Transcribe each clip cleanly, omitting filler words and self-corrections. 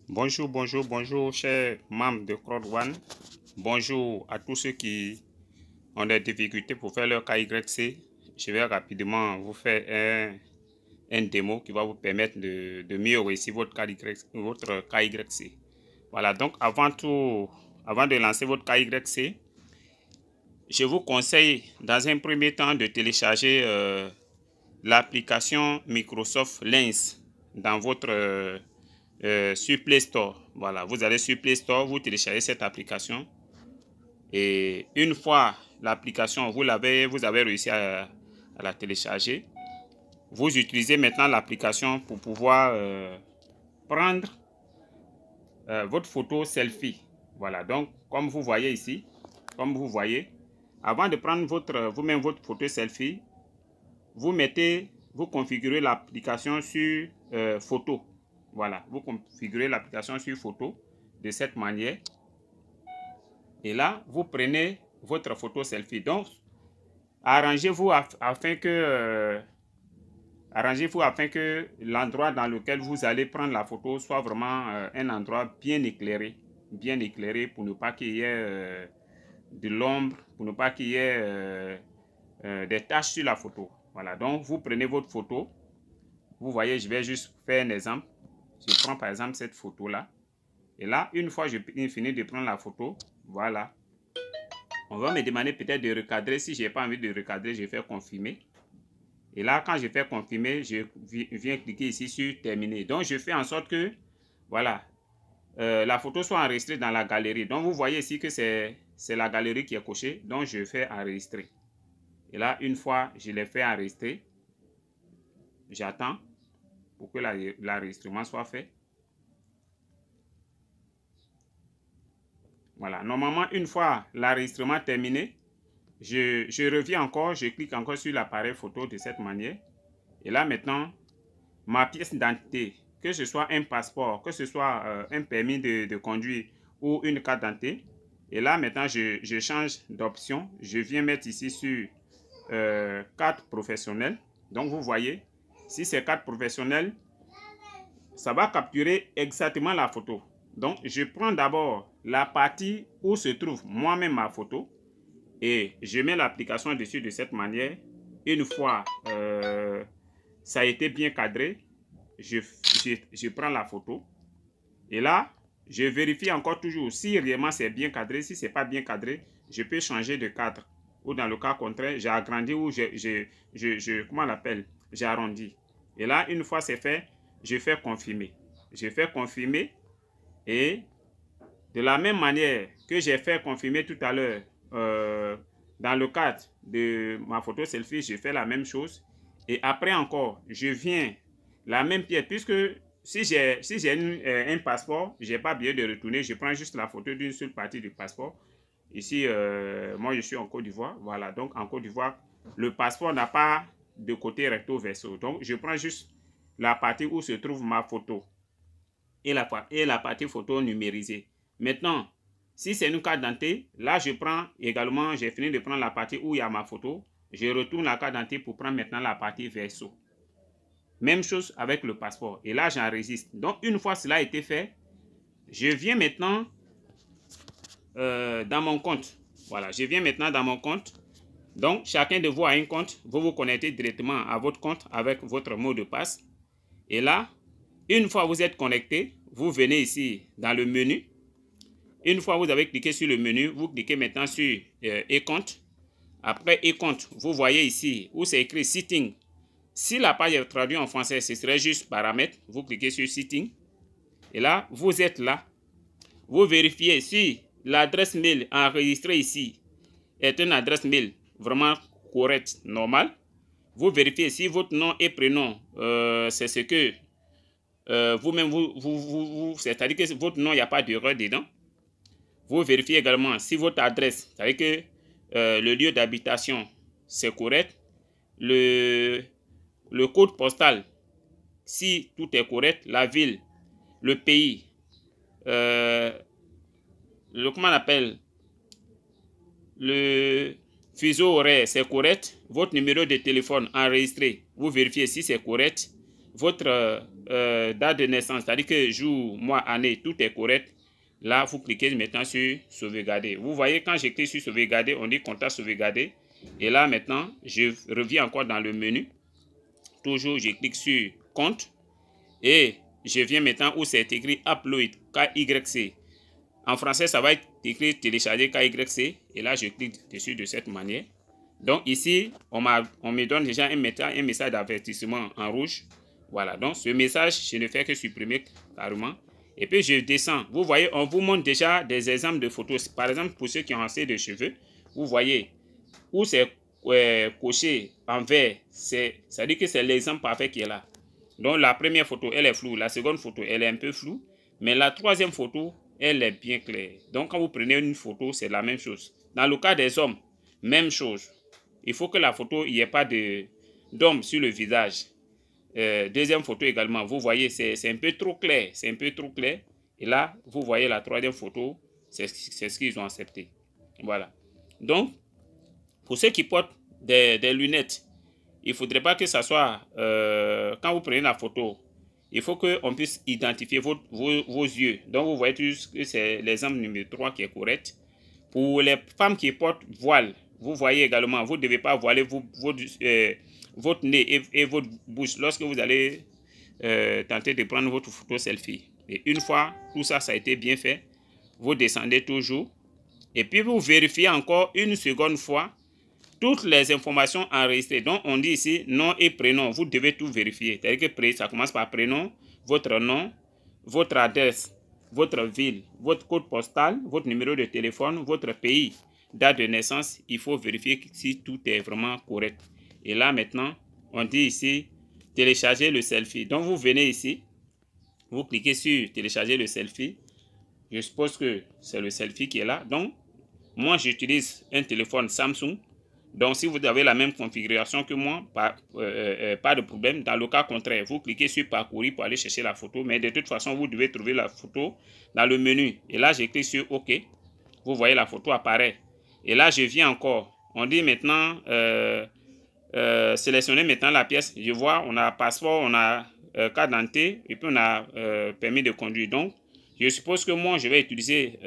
Bonjour, bonjour, bonjour, chers membres de Crowd1. Bonjour à tous ceux qui ont des difficultés pour faire leur KYC. Je vais rapidement vous faire un démo qui va vous permettre de mieux réussir votre KYC. Voilà, donc avant de lancer votre KYC, je vous conseille dans un premier temps de télécharger l'application Microsoft Lens dans votre sur Play Store. Voilà, vous allez sur Play Store, vous téléchargez cette application et une fois l'application, vous avez réussi à la télécharger, vous utilisez maintenant l'application pour pouvoir prendre votre photo selfie. Voilà, donc comme vous voyez ici, avant de prendre vous-même votre photo selfie, vous configurez l'application sur photo. Voilà, vous configurez l'application sur photo de cette manière. Et là, vous prenez votre photo selfie. Donc, arrangez-vous afin que l'endroit dans lequel vous allez prendre la photo soit vraiment un endroit bien éclairé pour ne pas qu'il y ait de l'ombre, pour ne pas qu'il y ait des taches sur la photo. Voilà, donc vous prenez votre photo. Vous voyez, je vais juste faire un exemple. Je prends par exemple cette photo-là. Et là, une fois que j'ai fini de prendre la photo, voilà. On va me demander peut-être de recadrer. Si je n'ai pas envie de recadrer, je fais confirmer. Et là, quand je fais confirmer, je viens cliquer ici sur terminer. Donc, je fais en sorte que, voilà, la photo soit enregistrée dans la galerie. Donc, vous voyez ici que c'est la galerie qui est cochée. Donc, je fais enregistrer. Et là, une fois je l'ai fait enregistrer, j'attends pour que l'enregistrement soit fait. Voilà, normalement, une fois l'enregistrement terminé, je reviens encore, je clique encore sur l'appareil photo de cette manière. Et là, maintenant, ma pièce d'identité, que ce soit un passeport, que ce soit un permis de conduire ou une carte d'identité. Et là, maintenant, je change d'option. Je viens mettre ici sur carte professionnelle. Donc, vous voyez, si c'est carte professionnelle, ça va capturer exactement la photo. Donc, je prends d'abord la partie où se trouve moi-même ma photo et je mets l'application dessus de cette manière. Une fois ça a été bien cadré, je prends la photo et là, je vérifie encore toujours si réellement c'est bien cadré. Si ce n'est pas bien cadré, je peux changer de cadre. Ou dans le cas contraire, j'ai agrandi ou comment on l'appelle, j'ai arrondi. Et là, une fois c'est fait, je fais confirmer. Je fais confirmer et de la même manière que j'ai fait confirmer tout à l'heure dans le cadre de ma photo selfie, je fais la même chose. Et après encore, je viens la même pièce puisque si j'ai un passeport, je n'ai pas besoin de retourner. Je prends juste la photo d'une seule partie du passeport. Ici, moi je suis en Côte d'Ivoire. Voilà, donc en Côte d'Ivoire, le passeport n'a pas de côté recto verso. Donc je prends juste la partie où se trouve ma photo et la partie photo numérisée. Maintenant, si c'est une carte d'identité, là je prends également, j'ai fini de prendre la partie où il y a ma photo. Je retourne la carte d'identité pour prendre maintenant la partie verso. Même chose avec le passeport. Et là, j'enregistre. Donc, une fois cela a été fait, je viens maintenant dans mon compte. Voilà, je viens maintenant dans mon compte. Donc, chacun de vous a un compte. Vous vous connectez directement à votre compte avec votre mot de passe. Et là, une fois vous êtes connecté, vous venez ici dans le menu. Une fois vous avez cliqué sur le menu, vous cliquez maintenant sur e-compte. Après e-compte, vous voyez ici où c'est écrit Setting. Si la page est traduite en français, ce serait juste paramètres. Vous cliquez sur Setting. Et là, vous êtes là. Vous vérifiez si l'adresse mail enregistrée ici est une adresse mail vraiment correcte, normale. Vous vérifiez si votre nom et prénom, c'est ce que vous-même, c'est-à-dire que votre nom, il n'y a pas d'erreur dedans. Vous vérifiez également si votre adresse, c'est-à-dire que le lieu d'habitation, c'est correct. Le code postal, si tout est correct, la ville, le pays, comment on appelle, le fuseau horaire, c'est correct. Votre numéro de téléphone enregistré, vous vérifiez si c'est correct. votre date de naissance, c'est-à-dire que jour, mois, année, tout est correct. Là, vous cliquez maintenant sur sauvegarder. Vous voyez, quand je clique sur sauvegarder, on dit contact sauvegardé. Et là, maintenant, je reviens encore dans le menu. Toujours, je clique sur compte. Et je viens maintenant où c'est écrit upload KYC. En français, ça va être écrit télécharger KYC. Et là, je clique dessus de cette manière. Donc ici, on me donne déjà un message d'avertissement en rouge. Voilà, donc ce message, je ne fais que supprimer carrément. Et puis je descends. Vous voyez, on vous montre déjà des exemples de photos. Par exemple, pour ceux qui ont assez de cheveux, vous voyez où c'est coché en vert. Ça dit que c'est l'exemple parfait qui est là. Donc la première photo, elle est floue. La seconde photo, elle est un peu floue. Mais la troisième photo, elle est bien claire. Donc quand vous prenez une photo, c'est la même chose. Dans le cas des hommes, même chose. Il faut que la photo, il n'y ait pas d'homme sur le visage. Deuxième photo également, vous voyez, c'est un peu trop clair. C'est un peu trop clair. Et là, vous voyez la troisième photo, c'est ce qu'ils ont accepté. Voilà. Donc, pour ceux qui portent des lunettes, il ne faudrait pas que ça soit, quand vous prenez la photo, il faut qu'on puisse identifier vos yeux. Donc, vous voyez que c'est l'exemple numéro 3 qui est correct. Pour les femmes qui portent voile, vous voyez également, vous ne devez pas voiler votre nez et votre bouche lorsque vous allez tenter de prendre votre photo selfie. Et une fois tout ça, ça a été bien fait, vous descendez toujours et puis vous vérifiez encore une seconde fois toutes les informations enregistrées. Donc on dit ici nom et prénom, vous devez tout vérifier. C'est-à-dire que ça commence par prénom, votre nom, votre adresse, votre ville, votre code postal, votre numéro de téléphone, votre pays, date de naissance. Il faut vérifier si tout est vraiment correct. Et là maintenant, on dit ici télécharger le selfie. Donc vous venez ici, vous cliquez sur télécharger le selfie. Je suppose que c'est le selfie qui est là. Donc moi j'utilise un téléphone Samsung. Donc si vous avez la même configuration que moi, pas de problème. Dans le cas contraire, vous cliquez sur parcourir pour aller chercher la photo. Mais de toute façon, vous devez trouver la photo dans le menu. Et là, je clique sur OK. Vous voyez la photo apparaît. Et là, je viens encore. On dit maintenant, sélectionner maintenant la pièce. Je vois, on a passeport, on a carte d'identité et puis on a permis de conduire. Donc, je suppose que moi, je vais utiliser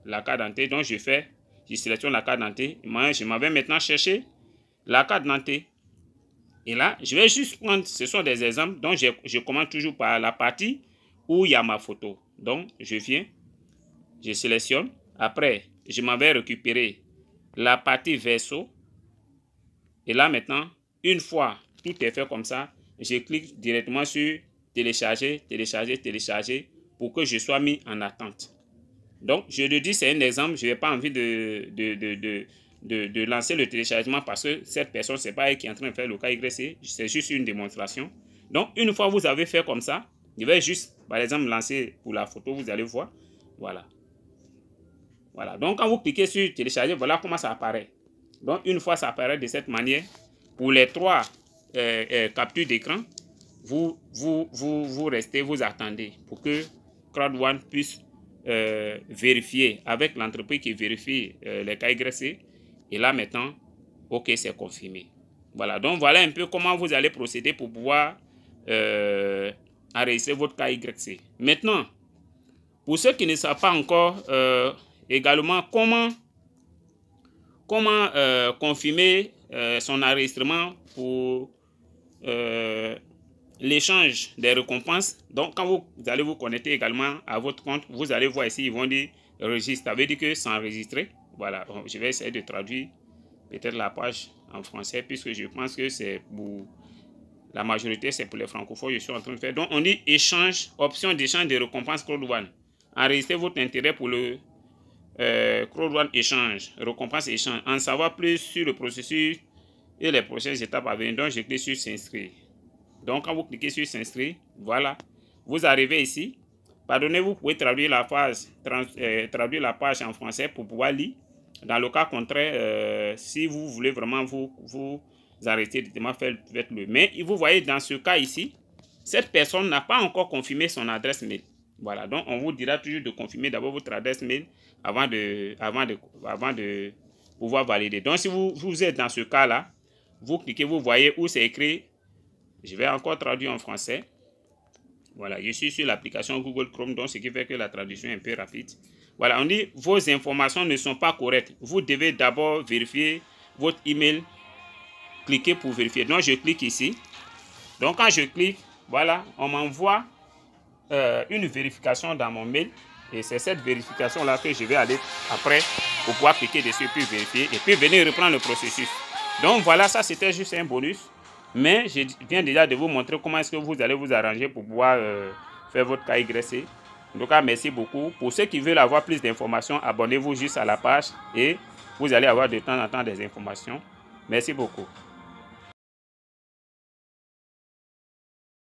la carte d'identité. Donc, je sélectionne la carte d'identité. Je m'en vais maintenant chercher la carte d'identité. Et là, je vais juste prendre, ce sont des exemples. Donc, je commence toujours par la partie où il y a ma photo. Donc, je viens, je sélectionne. Après, je m'en vais récupérer la partie verso. Et là, maintenant, une fois tout est fait comme ça, je clique directement sur télécharger, télécharger, télécharger pour que je sois mis en attente. Donc, je le dis, c'est un exemple. Je n'ai pas envie de lancer le téléchargement parce que cette personne, ce n'est pas elle qui est en train de faire le KYC. C'est juste une démonstration. Donc, une fois que vous avez fait comme ça, je vais juste, par exemple, lancer pour la photo. Vous allez voir. Voilà. Voilà. Donc, quand vous cliquez sur télécharger, voilà comment ça apparaît. Donc, une fois ça apparaît de cette manière, pour les trois captures d'écran, vous restez, vous attendez pour que CrowdOne puisse vérifier avec l'entreprise qui vérifie les KYC. Et là maintenant, OK, c'est confirmé. Voilà, donc voilà un peu comment vous allez procéder pour pouvoir enregistrer votre KYC. Maintenant, pour ceux qui ne savent pas encore également comment confirmer son enregistrement pour l'échange des récompenses. Donc, quand vous allez vous connecter également à votre compte, vous allez voir ici, ils vont dire registre. Ça veut dire que c'est enregistré. Voilà, je vais essayer de traduire peut-être la page en français, puisque je pense que c'est pour la majorité, c'est pour les francophones. Je suis en train de faire. Donc, on dit échange, option d'échange de récompenses CrowdOne. Enregistrez votre intérêt pour le CrowdOne échange, récompense échange. En savoir plus sur le processus et les prochaines étapes à venir. Donc, je clique sur s'inscrire. Donc, quand vous cliquez sur s'inscrire, voilà, vous arrivez ici. Pardonnez, vous pouvez traduire la page en français pour pouvoir lire. Dans le cas contraire, si vous voulez vraiment vous arrêter, faites-le. Mais vous voyez, dans ce cas ici, cette personne n'a pas encore confirmé son adresse mail. Voilà, donc on vous dira toujours de confirmer d'abord votre adresse mail avant de pouvoir valider. Donc, si vous êtes dans ce cas-là, vous cliquez, vous voyez où c'est écrit Je vais encore traduire en français. Voilà, je suis sur l'application Google Chrome, donc ce qui fait que la traduction est un peu rapide. Voilà, on dit vos informations ne sont pas correctes. Vous devez d'abord vérifier votre email. Cliquez pour vérifier. Donc, je clique ici. Donc, quand je clique, voilà, on m'envoie une vérification dans mon mail. Et c'est cette vérification-là que je vais aller après pour pouvoir cliquer dessus, puis vérifier et puis venir reprendre le processus. Donc, voilà, ça c'était juste un bonus. Mais je viens déjà de vous montrer comment est-ce que vous allez vous arranger pour pouvoir faire votre KYC. En tout cas, merci beaucoup. Pour ceux qui veulent avoir plus d'informations, abonnez-vous juste à la page et vous allez avoir de temps en temps des informations. Merci beaucoup.